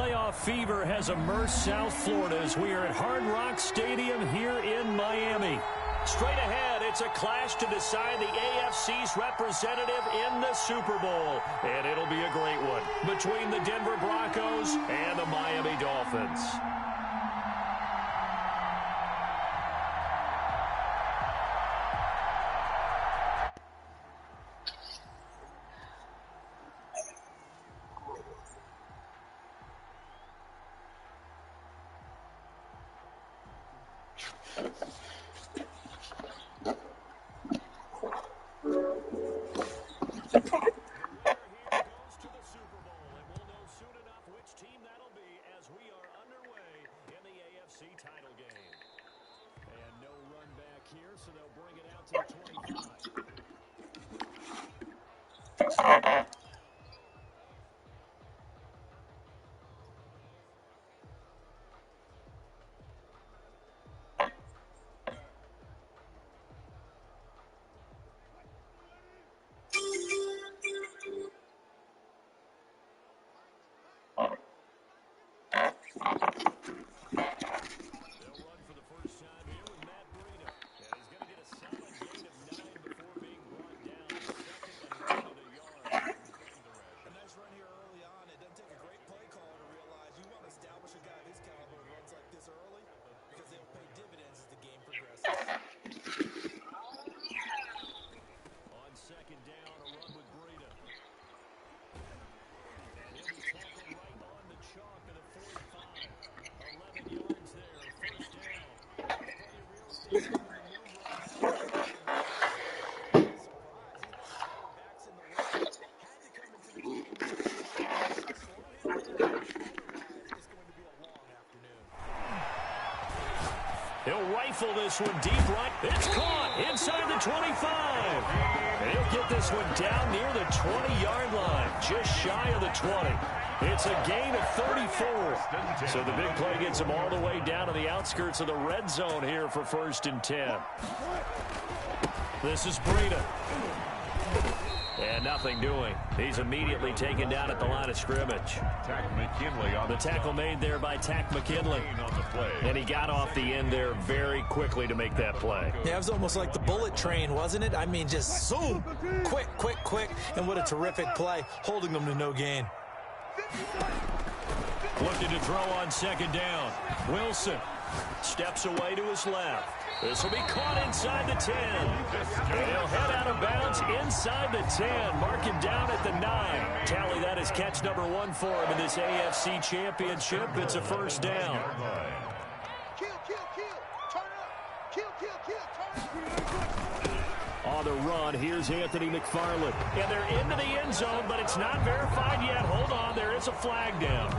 Playoff fever has immersed South Florida as we are at Hard Rock Stadium here in Miami. Straight ahead, it's a clash to decide the AFC's representative in the Super Bowl. And it'll be a great one between the Denver Broncos and the Miami Dolphins. Title game. And no run back here, so they'll bring it out to the 25. He'll rifle this one deep right. It's caught inside the 25. And he'll get this one down near the 20-yard line, just shy of the 20. It's a gain of 34. So the big play gets him all the way down to the outskirts of the red zone here for 1st and 10. This is Breida. And nothing doing. He's immediately taken down at the line of scrimmage. McKinley on the tackle made there by Tack McKinley. On the play. And he got off the end there very quickly to make that play. Yeah, it was almost like the bullet train, wasn't it? I mean, just zoom. Quick, quick, quick. And what a terrific play, holding them to no gain. Looking to throw on 2nd down. Wilson steps away to his left. This will be caught inside the 10. And he'll head out of bounds inside the 10. Mark him down at the 9. Tally, that is catch number 1 for him in this AFC Championship. It's a 1st down. On the run, here's Anthony McFarland. And they're into the end zone, but it's not verified yet. Hold on, there is a flag down.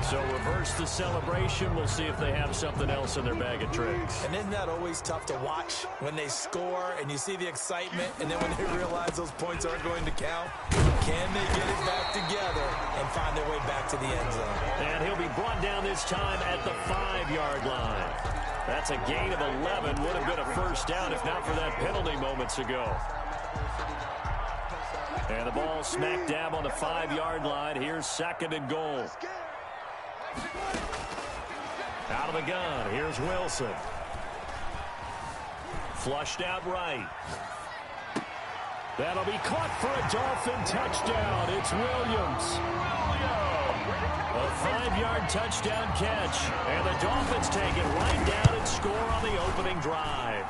So reverse the celebration. We'll see if they have something else in their bag of tricks. And isn't that always tough to watch when they score and you see the excitement, and then when they realize those points aren't going to count? Can they get it back together and find their way back to the end zone? And he'll be brought down this time at the 5-yard line. That's a gain of 11. Would have been a 1st down if not for that penalty moments ago. And the ball smack dab on the 5-yard line. Here's 2nd and goal. Out of the gun, here's Wilson. Flushed out right. That'll be caught for a Dolphin touchdown. It's Williams. A 5-yard touchdown catch. And the Dolphins take it right down and score on the opening drive.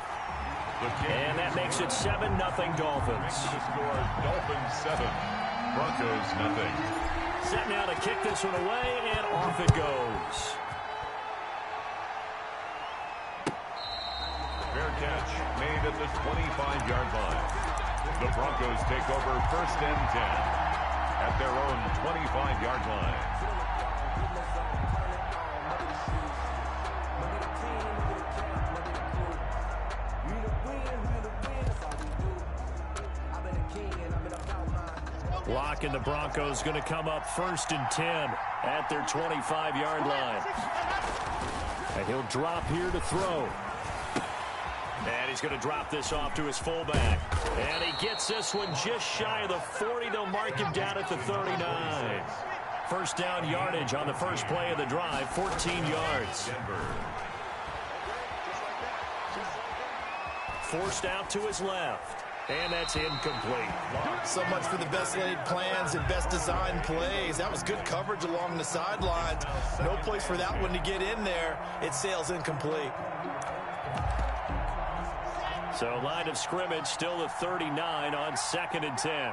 And that makes it 7-0 Dolphins. The score, Dolphins 7, Broncos 0. Set now to kick this one away, and off it goes. Fair catch made at the 25-yard line. The Broncos take over 1st and 10 at their own 25-yard line. Lock and the Broncos going to come up 1st and 10 at their 25-yard line. And he'll drop here to throw. And he's going to drop this off to his fullback. And he gets this one just shy of the 40. They'll mark him down at the 39. first down yardage on the first play of the drive, 14 yards. Forced out to his left. And that's incomplete. So much for the best laid plans and best designed plays. That was good coverage along the sidelines. No place for that one to get in there. It sails incomplete. So line of scrimmage still the 39 on 2nd and 10.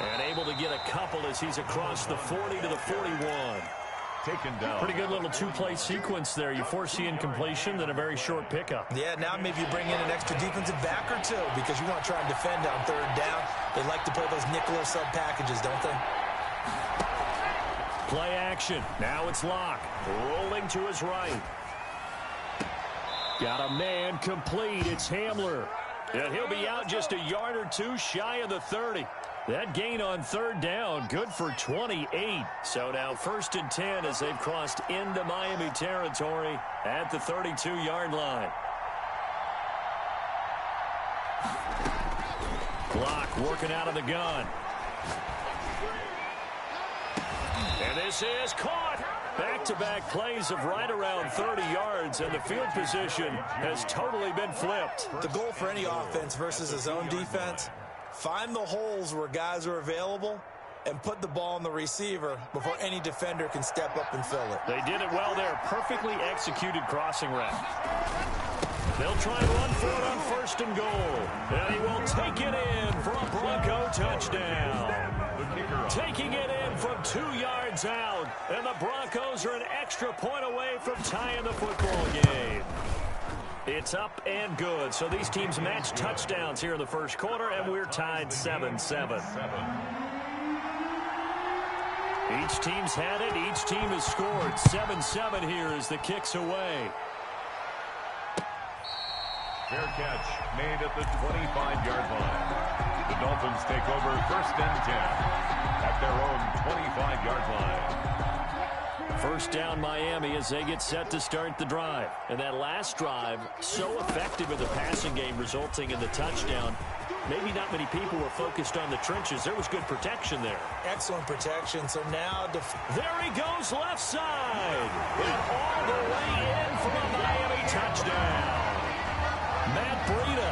And able to get a couple as he's across the 40 to the 41. Taken down. Pretty good little two-play sequence there. You force the incompletion, then a very short pickup. Yeah, now maybe you bring in an extra defensive back or two because you want to try and defend on 3rd down. They like to play those nickel or sub packages, don't they? Play action. Now it's Locke. Rolling to his right. Got a man complete. It's Hamler. And he'll be out just a yard or two shy of the 30. That gain on 3rd down, good for 28. So now 1st and 10 as they've crossed into Miami territory at the 32-yard line. Block working out of the gun. And this is caught. Back-to-back plays of right around 30 yards, and the field position has totally been flipped. The goal for any offense versus his own defense, find the holes where guys are available and put the ball on the receiver before any defender can step up and fill it. They did it well there. Perfectly executed crossing route. They'll try and run for it on 1st and goal. And he will take it in for a Bronco touchdown. Taking it in from 2 yards out. And the Broncos are an extra point away from tying the football game. It's up and good. So these teams match touchdowns here in the first quarter, and we're tied 7-7. Each team's had it. Each team has scored. 7-7 here as the kick's away. Fair catch made at the 25-yard line. The Dolphins take over 1st and 10 at their own 25-yard line. First down Miami as they get set to start the drive. And that last drive, so effective in the passing game, resulting in the touchdown. Maybe not many people were focused on the trenches. There was good protection there. Excellent protection. So now there he goes left side. And all the way in for a Miami touchdown. Matt Breida,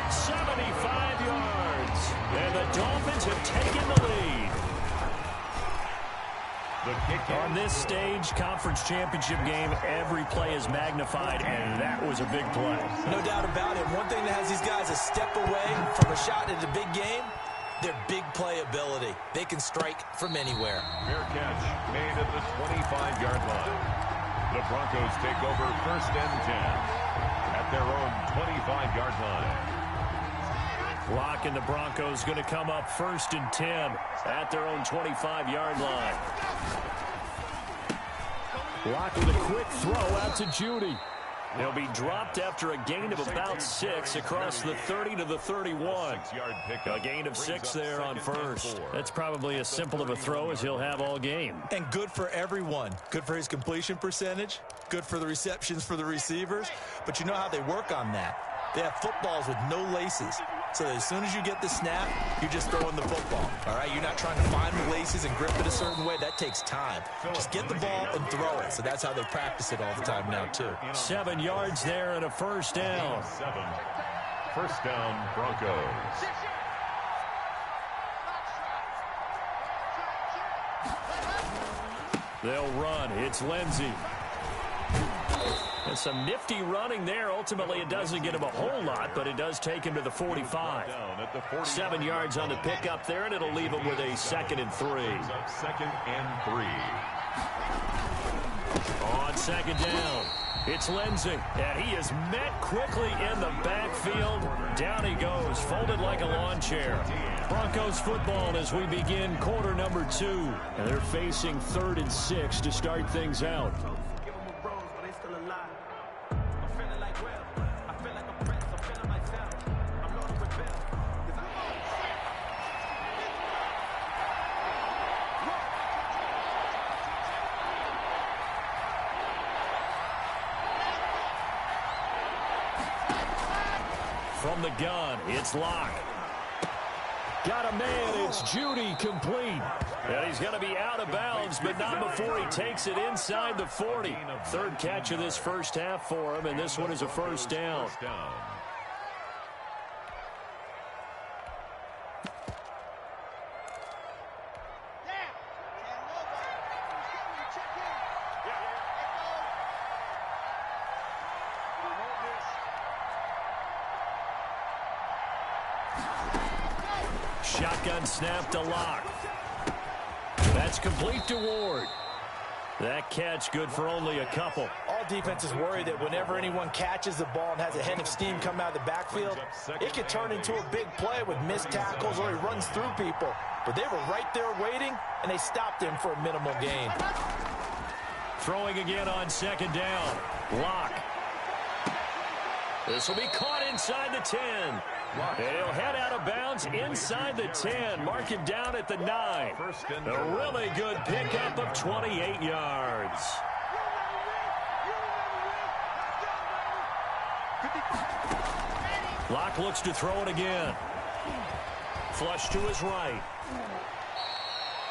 75 yards. And the Dolphins have taken the lead. On this stage, conference championship game, every play is magnified, and that was a big play. No doubt about it. One thing that has these guys a step away from a shot at a big game, their big play ability. They can strike from anywhere. Fair catch made at the 25-yard line. The Broncos take over 1st and 10 at their own 25-yard line. Locke and the Broncos going to come up 1st and 10 at their own 25-yard line. Locke with a quick throw out to Judy. He'll be dropped after a gain of about 6 across the 30 to the 31. A gain of 6 there on 1st. That's probably as simple of a throw as he'll have all game. And good for everyone. Good for his completion percentage. Good for the receptions for the receivers. But you know how they work on that. They have footballs with no laces. So as soon as you get the snap, you're just throwing the football. All right, you're not trying to find the laces and grip it a certain way. That takes time. Just get the ball and throw it. So that's how they practice it all the time now, too. 7 yards there and a first down. 1st down, Broncos. They'll run. It's Lindsey. And some nifty running there. Ultimately, it doesn't get him a whole lot, but it does take him to the 45. 7 yards on the pickup there, and it'll leave him with a 2nd and 3. 2nd and 3. On 2nd down, it's Lindsey, and he is met quickly in the backfield. Down he goes, folded like a lawn chair. Broncos football as we begin quarter number 2. And they're facing 3rd and 6 to start things out. From the gun, It's Locke. Got a man. It's Judy complete. And he's going to be out of bounds, but not before he takes it inside the 40. Third catch of this first half for him, and this one is a first down. Shotgun snap to Locke. That's complete to Ward. That catch good for only a couple. All defenses worry that whenever anyone catches the ball and has a head of steam come out of the backfield, it could turn into a big play with missed tackles or he runs through people. But they were right there waiting, and they stopped him for a minimal gain. Throwing again on second down. Locke. This will be caught inside the 10. And he'll head out of bounds inside the 10. Mark him down at the 9. A really good pickup of 28 yards. Locke looks to throw it again. Flush to his right.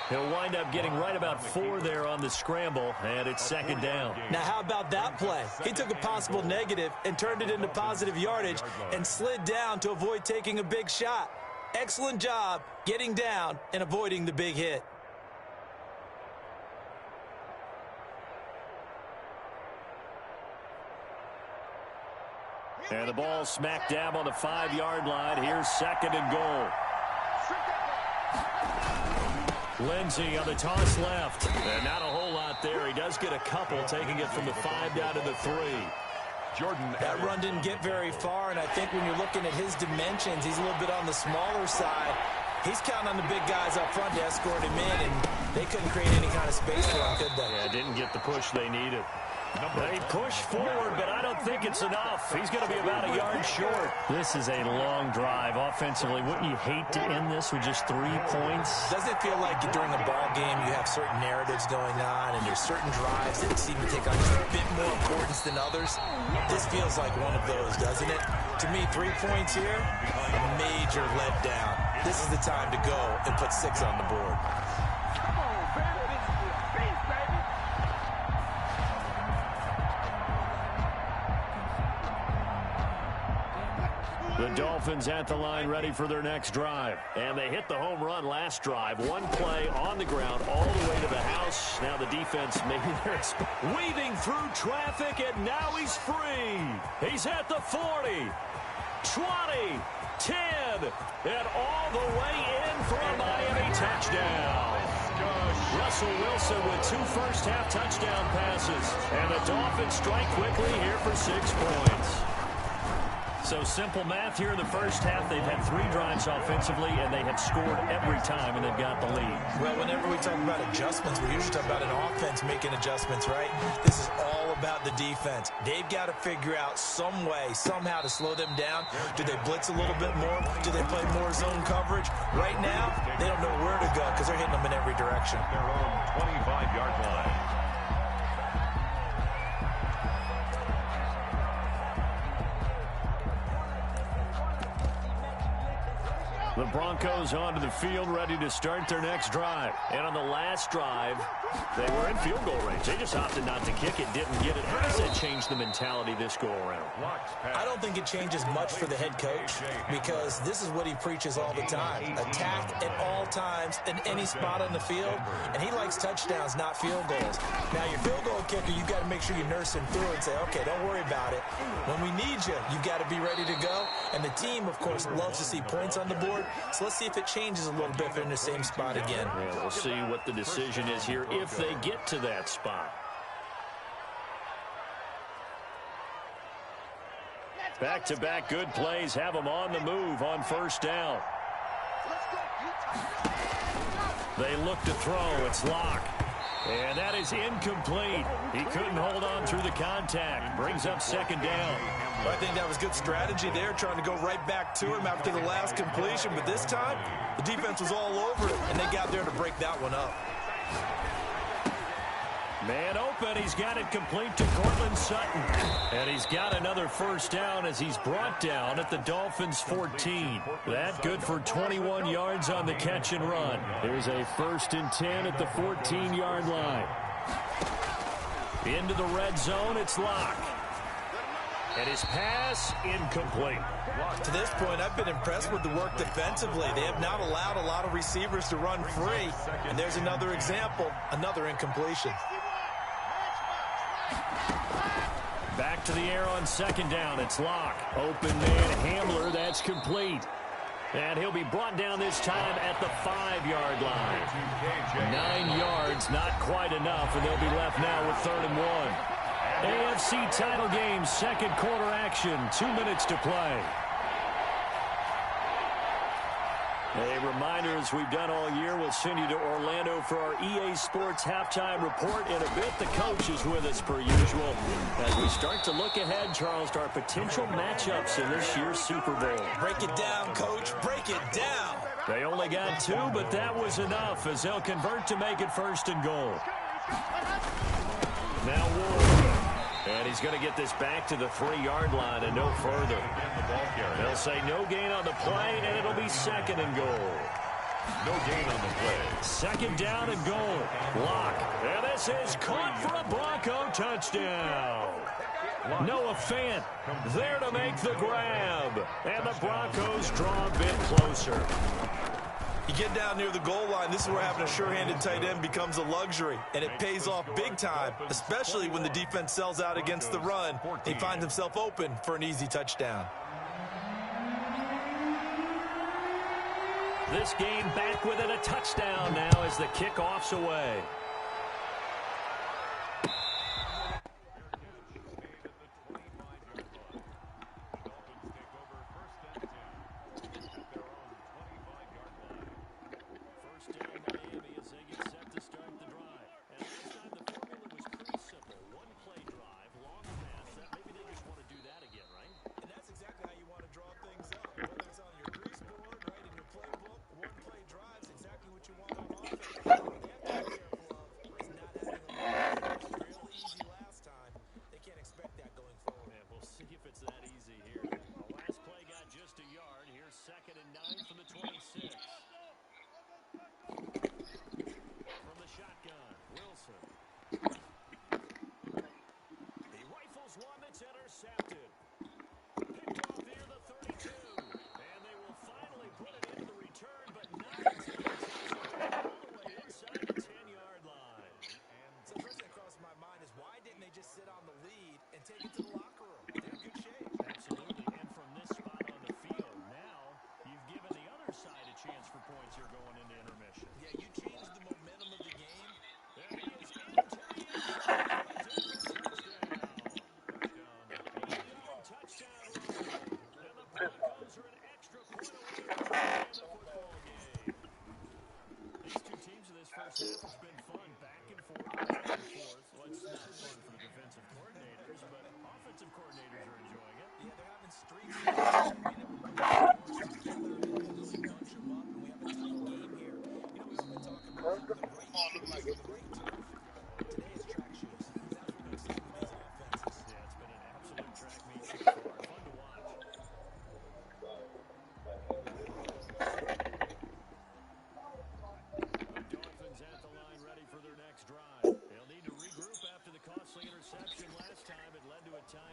He'll wind up getting right about 4 there on the scramble, and it's second down. Now, how about that play? He took a possible negative and turned it into positive yardage and slid down to avoid taking a big shot. Excellent job getting down and avoiding the big hit. And the ball smack dab on the 5-yard line. Here's second and goal. Lindsey on the toss left. And not a whole lot there. He does get a couple, taking it from the 5 down to the 3. That run didn't get very far, and I think when you're looking at his dimensions, he's a little bit on the smaller side. He's counting on the big guys up front to escort him in, and they couldn't create any kind of space for him, could they? Yeah, didn't get the push they needed. They push forward, but I don't think it's enough. He's going to be about a yard short. This is a long drive offensively. Wouldn't you hate to end this with just 3 points? Doesn't it feel like during a ball game you have certain narratives going on and there's certain drives that seem to take on just a bit more importance than others? This feels like one of those, doesn't it? To me, 3 points here, a major letdown. This is the time to go and put 6 on the board. The Dolphins at the line ready for their next drive. And they hit the home run last drive. One play on the ground all the way to the house. Now the defense maybe they're weaving through traffic, and now he's free. He's at the 40, 20, 10, and all the way in for a Miami touchdown. Russell Wilson with 2 first-half touchdown passes. And the Dolphins strike quickly here for 6 points. So simple math here in the first half. They've had 3 drives offensively, and they have scored every time, and they've got the lead. Well, whenever we talk about adjustments, we usually talk about an offense making adjustments, right? This is all about the defense. They've got to figure out some way, somehow to slow them down. Do they blitz a little bit more? Do they play more zone coverage? Right now, they don't know where to go because they're hitting them in every direction. Their own 25-yard line. The Broncos onto the field, ready to start their next drive. And on the last drive, they were in field goal range. They just opted not to kick it, didn't get it. How does that change the mentality this go-around? I don't think it changes much for the head coach because this is what he preaches all the time. Attack at all times in any spot on the field, and he likes touchdowns, not field goals. Now, your field goal kicker, you've got to make sure you nurse him through and say, okay, don't worry about it. When we need you, you've got to be ready to go. And the team, of course, loves to see points on the board. So let's see if it changes a little bit if they're in the same spot again. Yeah, we'll see what the decision is here if they get to that spot. Back-to-back good plays have them on the move on first down. They look to throw. It's Locke. And that is incomplete. He couldn't hold on through the contact. Brings up second down. Well, I think that was good strategy there, trying to go right back to him after the last completion. But this time, the defense was all over it, and they got there to break that one up. Man open. He's got it complete to Cortland Sutton. And he's got another first down as he's brought down at the Dolphins' 14. That good for 21 yards on the catch and run. There's a 1st and 10 at the 14-yard line. Into the red zone, it's Locke. And his pass incomplete. To this point, I've been impressed with the work defensively. They have not allowed a lot of receivers to run free. And there's another example, another incompletion. Back to the air on 2nd down. It's Locke. Open man Hamler. That's complete. And he'll be brought down this time at the 5-yard line. 9 yards, not quite enough, and they'll be left now with 3rd and 1. AFC title game, 2nd quarter action. 2 minutes to play. A reminder, as we've done all year, we'll send you to Orlando for our EA Sports halftime report. In a bit, the coach is with us per usual. As we start to look ahead, Charles, to our potential matchups in this year's Super Bowl. Break it down, Coach. Break it down. They only got 2, but that was enough as they'll convert to make it 1st and goal. Now Ward. And he's going to get this back to the 3-yard line and no further. They'll say no gain on the play, and it'll be 2nd and goal. No gain on the play. 2nd down and goal. Locke. And this is caught for a Bronco touchdown. Noah Fant there to make the grab. And the Broncos draw a bit closer. You get down near the goal line, this is where having a sure-handed tight end becomes a luxury, and it pays off big time, especially when the defense sells out against the run. He finds himself open for an easy touchdown. This game back within a touchdown now as the kickoff's away.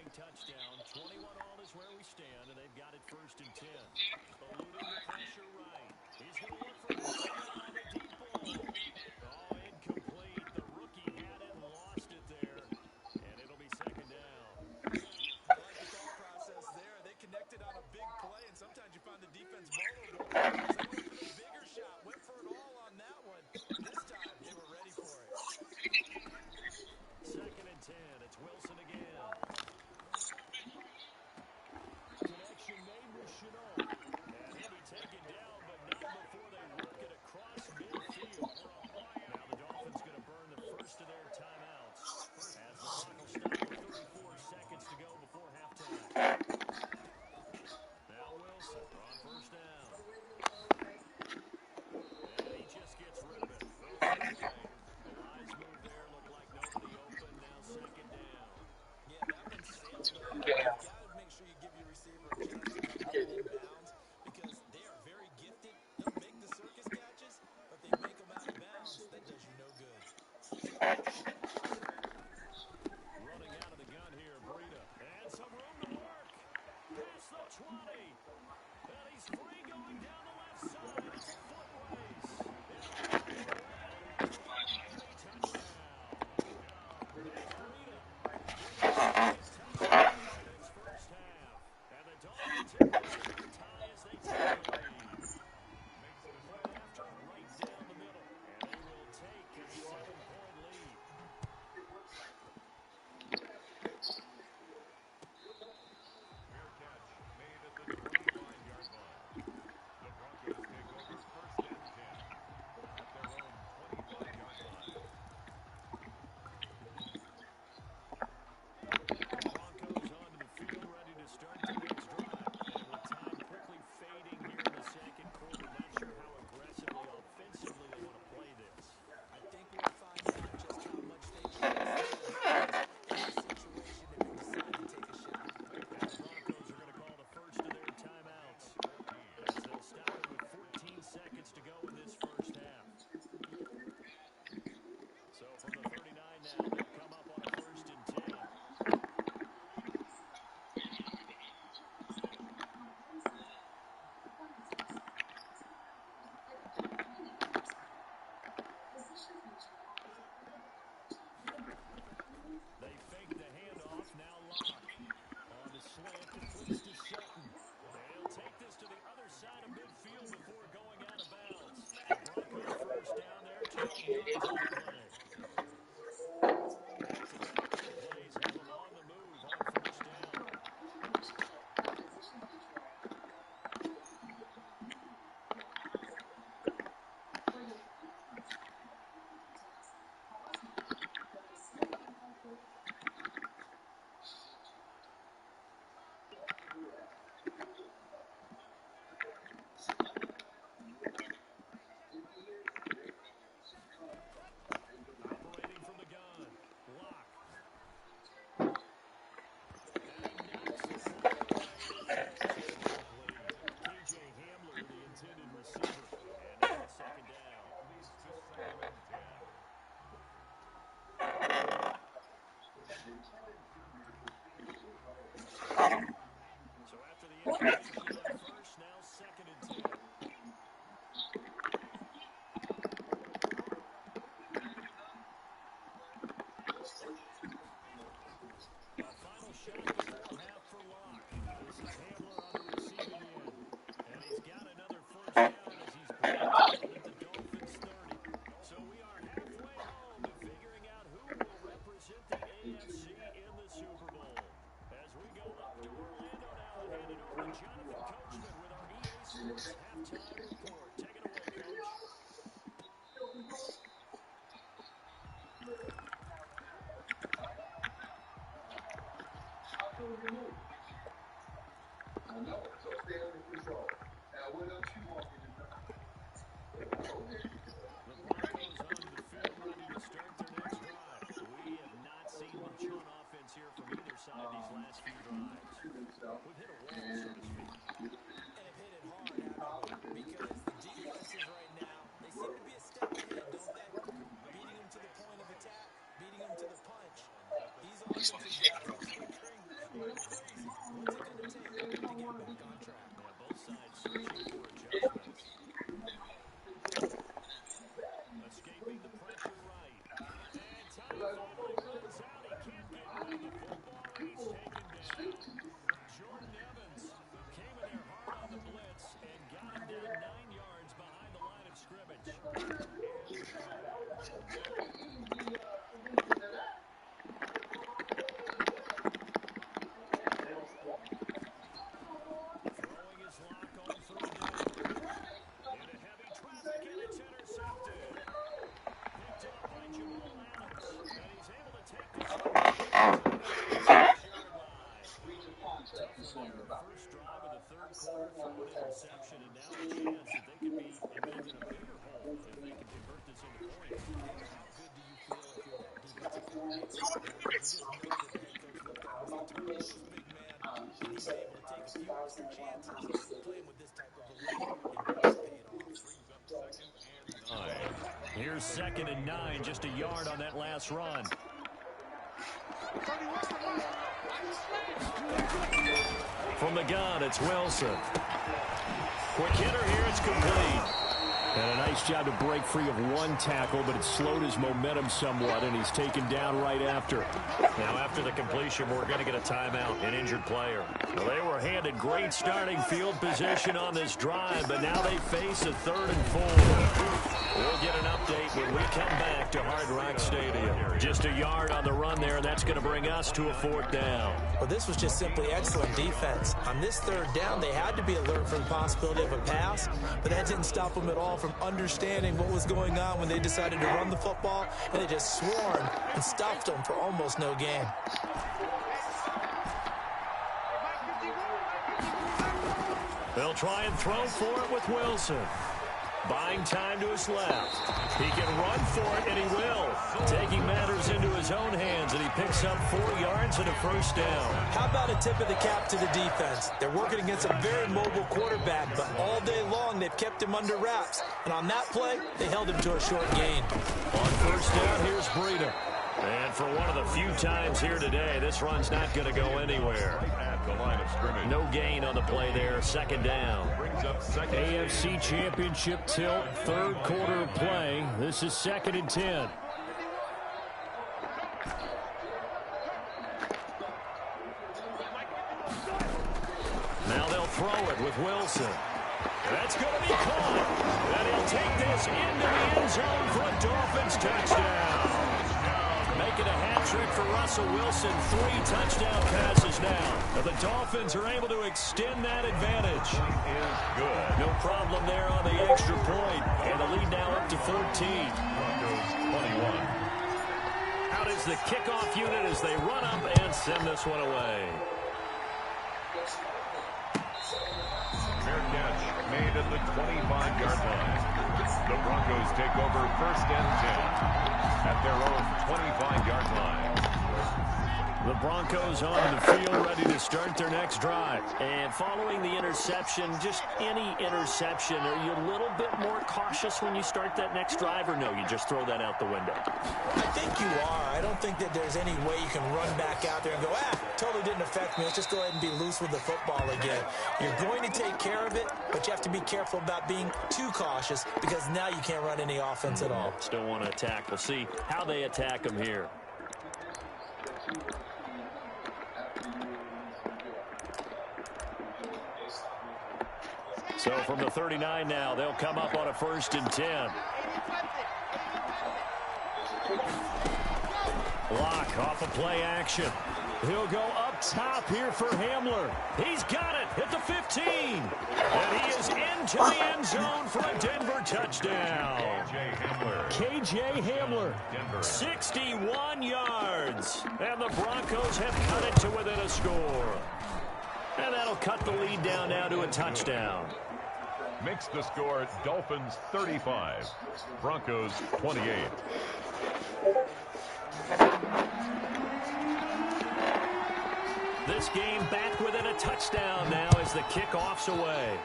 Touchdown. 21 all is where we stand, and they've got it 1st and 10. Eluding the pressure right. He's going to look for a deep ball. Oh, incomplete. The rookie Running out of the gun here, Breida. And some room to work. Past the 20. And he's free going down the left side. It's a foot race. He'll find a way into the end zone for a touchdown. There's Breida. With his second touchdown of this first half. And the Dolphins have broken the tie as they take the lead. Right after it, right down the middle. And they will take a 7-point lead. Here's 2nd and 9, just a yard on that last run. From the gun, it's Wilson. Quick hitter here, it's complete. And a nice job to break free of one tackle, but it slowed his momentum somewhat, and he's taken down right after. Now, after the completion, we're going to get a timeout, an injured player. Well, they were handed great starting field position on this drive, but now they face a 3rd and 4. We'll get an update when we come back to Hard Rock Stadium. Just a yard on the run there, and that's going to bring us to a 4th down. Well, this was just simply excellent defense. On this 3rd down, they had to be alert for the possibility of a pass, but that didn't stop them at all from understanding what was going on when they decided to run the football, and they just swarmed and stopped them for almost no gain. They'll try and throw for it with Wilson. Buying time to his left. He can run for it, and he will. Taking matters into his own hands, and he picks up 4 yards and a 1st down. How about a tip of the cap to the defense? They're working against a very mobile quarterback, but all day long they've kept him under wraps. And on that play, they held him to a short gain. On 1st down, here's Breida. And for one of the few times here today, this run's not going to go anywhere. At the line of scrimmage. No gain on the play there, 2nd down. Brings up second. AFC Championship tilt, 3rd quarter of play. This is 2nd and 10. Now they'll throw it with Wilson. That's going to be caught. And he'll take this into the end zone for a Dolphins touchdown. Making a hat trick for Russell Wilson. 3 touchdown passes now. The Dolphins are able to extend that advantage. Is good. No problem there on the extra point. And the lead now up to 14. Broncos 21. Out is the kickoff unit as they run up and send this one away. Fair catch made at the 25-yard line. The Broncos take over 1st and 10 at their own 25-yard line. The Broncos on the field ready to start their next drive. And following the interception, just any interception, are you a little bit more cautious when you start that next drive, or no, you just throw that out the window? I think you are. I don't think that there's any way you can run back out there and go, totally didn't affect me. Let's just go ahead and be loose with the football again. You're going to take care of it, but you have to be careful about being too cautious because now you can't run any offense at all. Still want to attack. We'll see how they attack them here. So from the 39 now, they'll come up on a 1st and 10. Lock off of play action. He'll go up top here for Hamler. He's got it at the 15. And he is into the end zone for a Denver touchdown. KJ Hamler. Denver. 61 yards. And the Broncos have cut it to within a score. And that'll cut the lead down now to a touchdown. Makes the score Dolphins 35, Broncos 28. This game back within a touchdown now as the kickoff's away.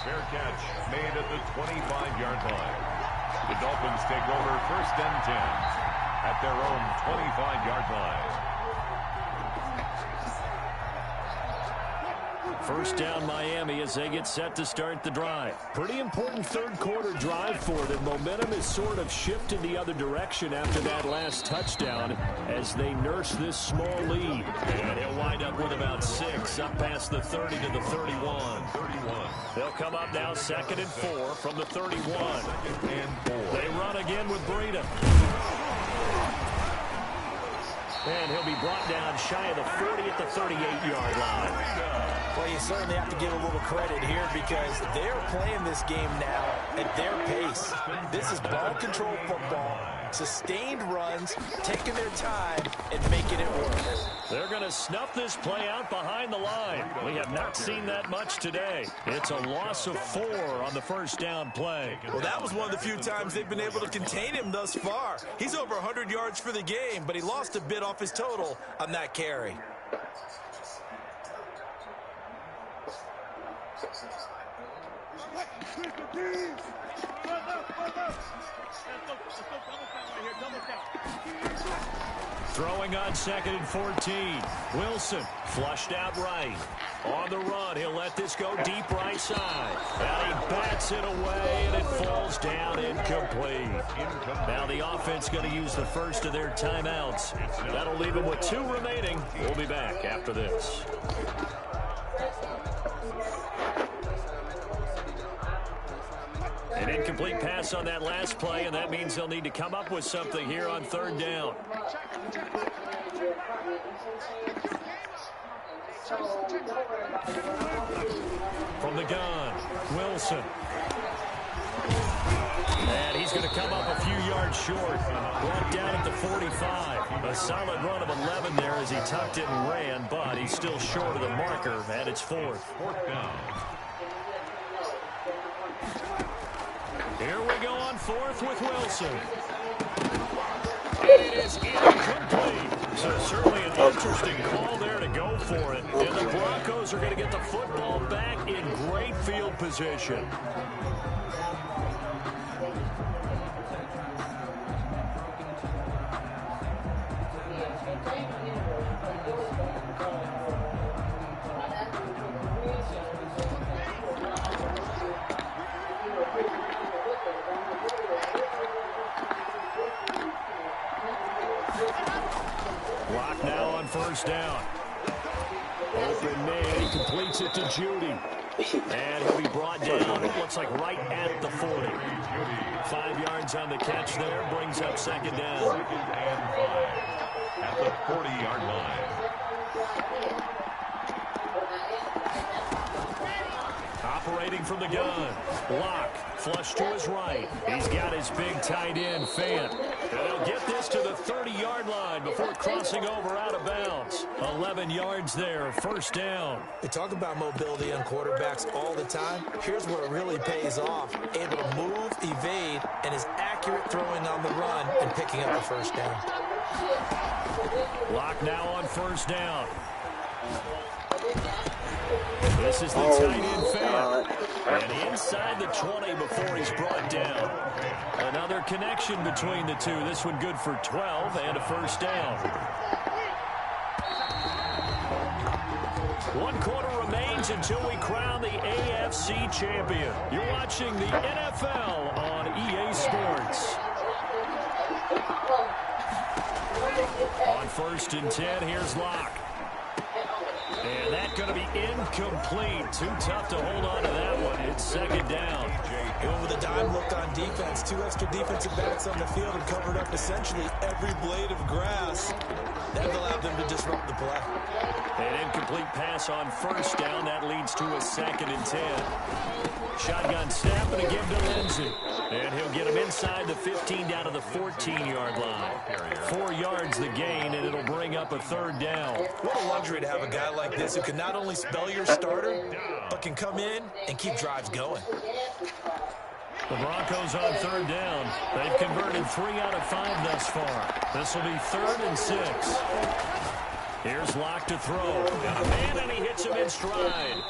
Fair catch made at the 25-yard line. The Dolphins take over 1st and 10 at their own 25-yard line. 1st down Miami as they get set to start the drive. Pretty important 3rd quarter drive for them. Momentum has sort of shifted the other direction after that last touchdown as they nurse this small lead. And he'll wind up with about 6 up past the 30 to the 31. They'll come up now 2nd and 4 from the 31. They run again with Breida. And he'll be brought down shy of the 40 at the 38-yard line. Well, you certainly have to give a little credit here because they're playing this game now at their pace. This is ball control football, sustained runs, taking their time and making it work. They're going to snuff this play out behind the line. We have not seen that much today. It's a loss of 4 on the 1st down play. Well, that was one of the few times they've been able to contain him thus far. He's over 100 yards for the game, but he lost a bit off his total on that carry. Throwing on 2nd and 14. Wilson flushed out right. On the run, he'll let this go deep right side. And he bats it away, and it falls down incomplete. Now the offense going to use the first of their timeouts. That'll leave them with 2 remaining. We'll be back after this. An incomplete pass on that last play, and that means they'll need to come up with something here on 3rd down. From the gun, Wilson. And he's going to come up a few yards short. Brought down at the 45. A solid run of 11 there as he tucked it and ran, but he's still short of the marker, and it's 4th. 4th down. Here we go on 4th with Wilson. It is incomplete. So certainly an interesting call there to go for it. And the Broncos are going to get the football back in great field position. Block now on 1st down. Open man, he completes it to Judy. And he'll be brought down, it looks like right at the 40. 5 yards on the catch there, brings up 2nd down. 2nd and 5 at the 40-yard line. Operating from the gun. Block. Flush to his right. He's got his big tight end, Phins. And he'll get this to the 30-yard line before crossing over out of bounds. 11 yards there, 1st down. They talk about mobility on quarterbacks all the time. Here's where it really pays off. Able to move, evade, and is accurate throwing on the run and picking up the 1st down. Block now on 1st down. This is the tight end, Phins. And inside the 20 before he's brought down. Another connection between the two. This one good for 12 and a 1st down. 1 quarter remains until we crown the AFC champion. You're watching the NFL on EA Sports. On 1st and 10, here's Locke. And that's going to be incomplete. Too tough to hold on to that one. It's 2nd down. Going with a dime look on defense. 2 extra defensive backs on the field and covered up essentially every blade of grass. That allowed them to disrupt the play. An incomplete pass on 1st down. That leads to a 2nd and 10. Shotgun snap and a give to Lindsey. And he'll get him inside the 15 down to the 14-yard line. 4 yards the gain, and it'll bring up a 3rd down. What a luxury to have a guy like this who can not only spell your starter, but can come in and keep drives going. The Broncos on 3rd down. They've converted 3 out of 5 thus far. This will be 3rd and 6. Here's Locke to throw. And a man, and he hits him in stride.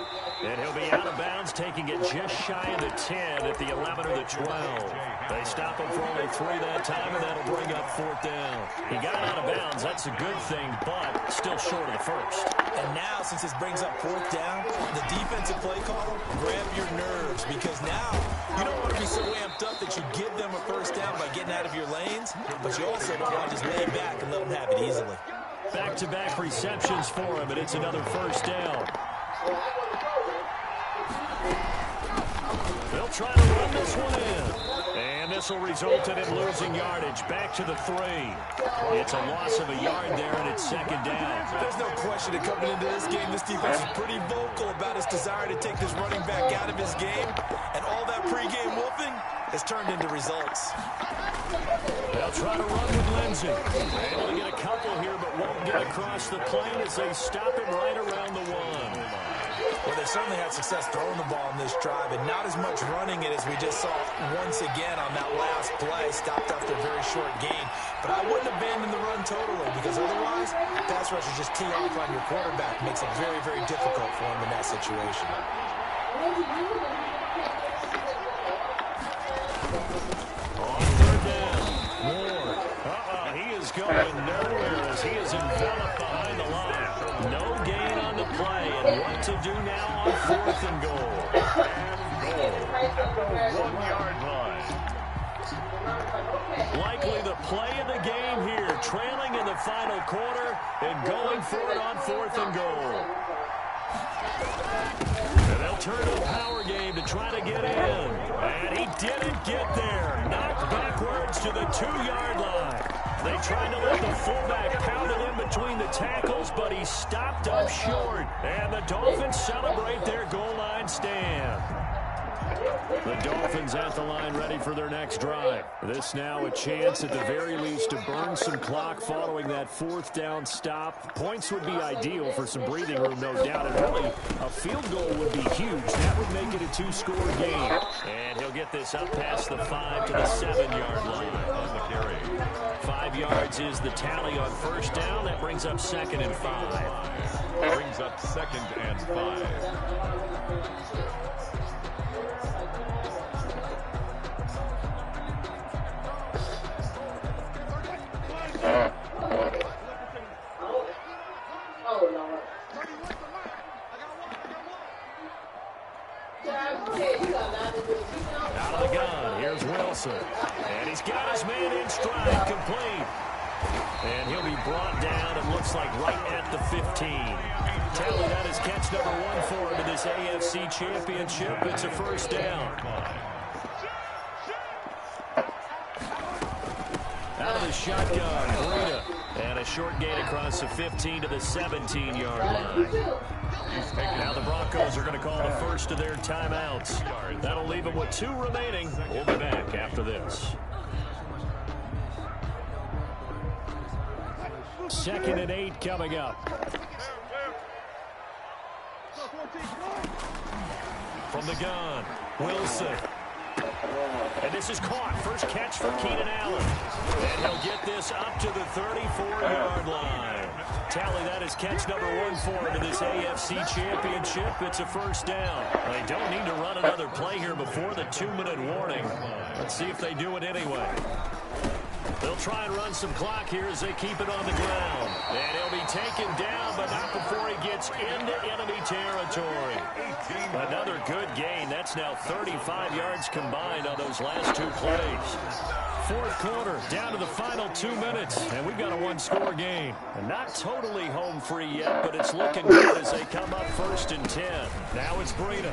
And he'll be out of bounds, taking it just shy of the 10 at the 11 or the 12. They stop him for only 3 that time, and that'll bring up 4th down. He got out of bounds. That's a good thing, but still short of the 1st. And now, since this brings up 4th down, the defensive play caller, grab your nerves, because now you don't want to be so amped up that you give them a 1st down by getting out of your lanes, but you also don't want to just lay back and let them have it easily. Back-to-back receptions for him, and it's another 1st down. They'll try to run this one in. And this will result in him losing yardage. Back to the 3. It's a loss of a yard there, and it's 2nd down. There's no question that coming into this game, this defense is pretty vocal about his desire to take this running back out of his game. And all that pregame whooping has turned into results. They'll try to run with Lindsey. Able to get a couple here, but won't get across the plane as they stop him right around the 1. Well, they certainly had success throwing the ball in this drive, and not as much running it as we just saw once again on that last play. Stopped after a very short gain. But I wouldn't abandon the run totally, because otherwise, pass rushers just tee off on your quarterback. Makes it very, very difficult for him in that situation. going nowhere as he is enveloped behind the line. No gain on the play, and what to do now on 4th and goal. Goal at the 1-yard line. Likely the play of the game here, trailing in the final quarter and going for it on 4th and goal. And they'll turn to a power game to try to get in. And he didn't get there. Knocked backwards to the 2-yard line. They tried to let the fullback pound it in between the tackles, but he stopped up short. And the Dolphins celebrate their goal line stand. The Dolphins at the line ready for their next drive. This now a chance at the very least to burn some clock following that 4th down stop. Points would be ideal for some breathing room, no doubt. And really, a field goal would be huge. That would make it a 2-score game. And he'll get this up past the 5 to the 7-yard line. On the carry. 5 yards is the tally on 1st down. That brings up 2nd and 5. Brings up 2nd and 5. Out of the gun, here's Wilson. And he's got his man in stride, complete. And he'll be brought down, it looks like right at the 15. Tally, that is catch number 1 for him in this AFC Championship. It's a 1st down. Out of the shotgun, Breida. And a short gain across the 15 to the 17-yard line. Now the Broncos are going to call the first of their timeouts. That'll leave them with 2 remaining. We'll be back after this. 2nd and 8 coming up. From the gun, Wilson. And this is caught. First catch for Keenan Allen. And he'll get this up to the 34-yard line. Tally, that is catch number 1 for him in this AFC Championship. It's a 1st down. They don't need to run another play here before the 2-minute warning. Let's see if they do it anyway. They'll try and run some clock here as they keep it on the ground. And he'll be taken down, but not before he gets into enemy territory. Another good gain. That's now 35 yards combined on those last 2 plays. 4th quarter, down to the final 2 minutes, and we've got a 1-score game. And not totally home free yet, but it's looking good as they come up 1st and 10. Now it's Breida.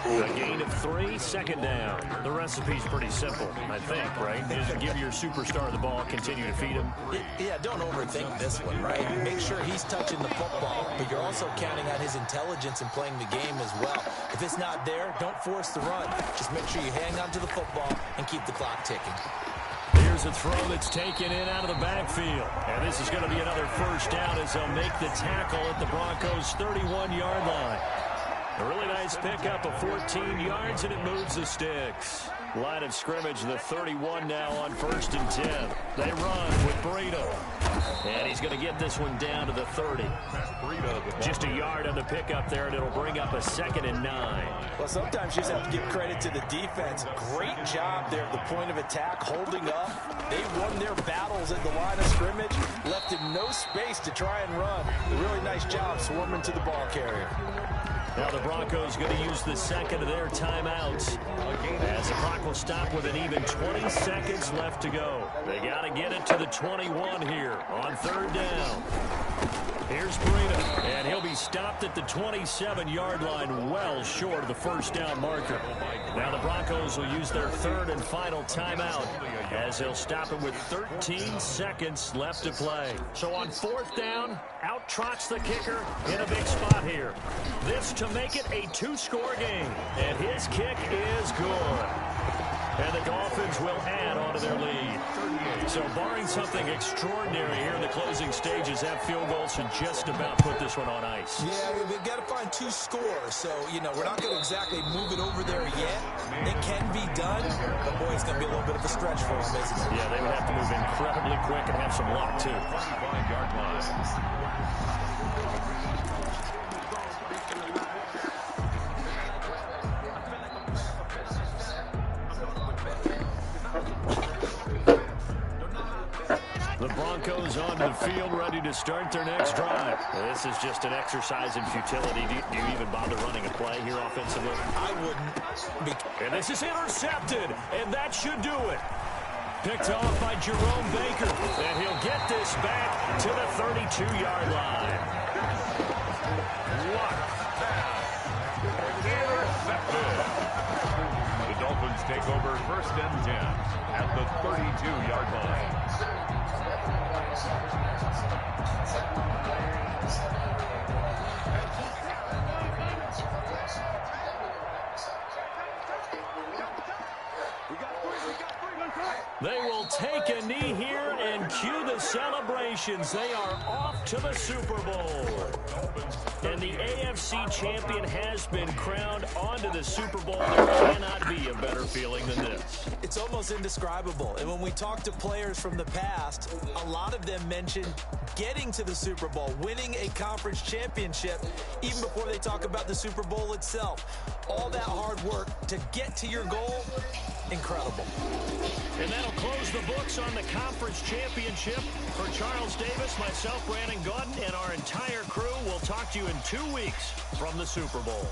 A gain of 3, 2nd down. The recipe's pretty simple, I think, right? Is give your superstar the ball, continue to feed him. Yeah, don't overthink this one, right? Make sure he's touching the football, but you're also counting on his intelligence in playing the game as well. If it's not there, don't force the run. Just make sure you hang on to the football and keep the clock ticking. Here's a throw that's taken in out of the backfield. And this is going to be another 1st down as they'll make the tackle at the Broncos' 31-yard line. A really nice pickup of 14 yards, and it moves the sticks. Line of scrimmage, the 31 now on 1st and 10. They run with Breida. And he's going to get this one down to the 30. Just a yard on the pickup there, and it'll bring up a 2nd and 9. Well, sometimes you just have to give credit to the defense. Great job there at the point of attack, holding up. They won their battles at the line of scrimmage, left him no space to try and run. A really nice job swarming to the ball carrier. Now the Broncos going to use the 2nd of their timeouts as the clock will stop with an even 20 seconds left to go. They got to get it to the 21 here on 3rd down. Here's Breida, and he'll be stopped at the 27-yard line, well short of the 1st down marker. Now the Broncos will use their 3rd and final timeout as they'll stop it with 13 seconds left to play. So on 4th down, out trots the kicker in a big spot here. This to make it a 2-score game, and his kick is good. And the Dolphins will add on to their lead. So barring something extraordinary here in the closing stages, that field goal should just about put this one on ice. Yeah, we've got to find 2 scores. So, we're not going to exactly move it over there yet. It can be done, but boy, it's going to be a little bit of a stretch for them, isn't it? Yeah, they would have to move incredibly quick and have some luck, too. 25-yard line. is onto the field, ready to start their next drive. This is just an exercise in futility. Do you even bother running a play here offensively? I wouldn't. And this is intercepted, and that should do it. Picked off by Jerome Baker, and he'll get this back to the 32-yard line. What pass! Intercepted. The Dolphins take over first and 10 at the 32-yard line. They will take a knee here and cue the celebrations. They are off to the Super Bowl. And the AFC champion has been crowned onto the Super Bowl. There cannot be a better feeling than this. It's almost indescribable. And when we talk to players from the past, a lot of them mention getting to the Super Bowl, winning a conference championship, even before they talk about the Super Bowl itself. All that hard work to get to your goal, incredible. And that'll close the books on the conference championship. For Charles Davis, myself, Brandon Gaudin, and our entire crew, we'll talk to you in 2 weeks from the Super Bowl.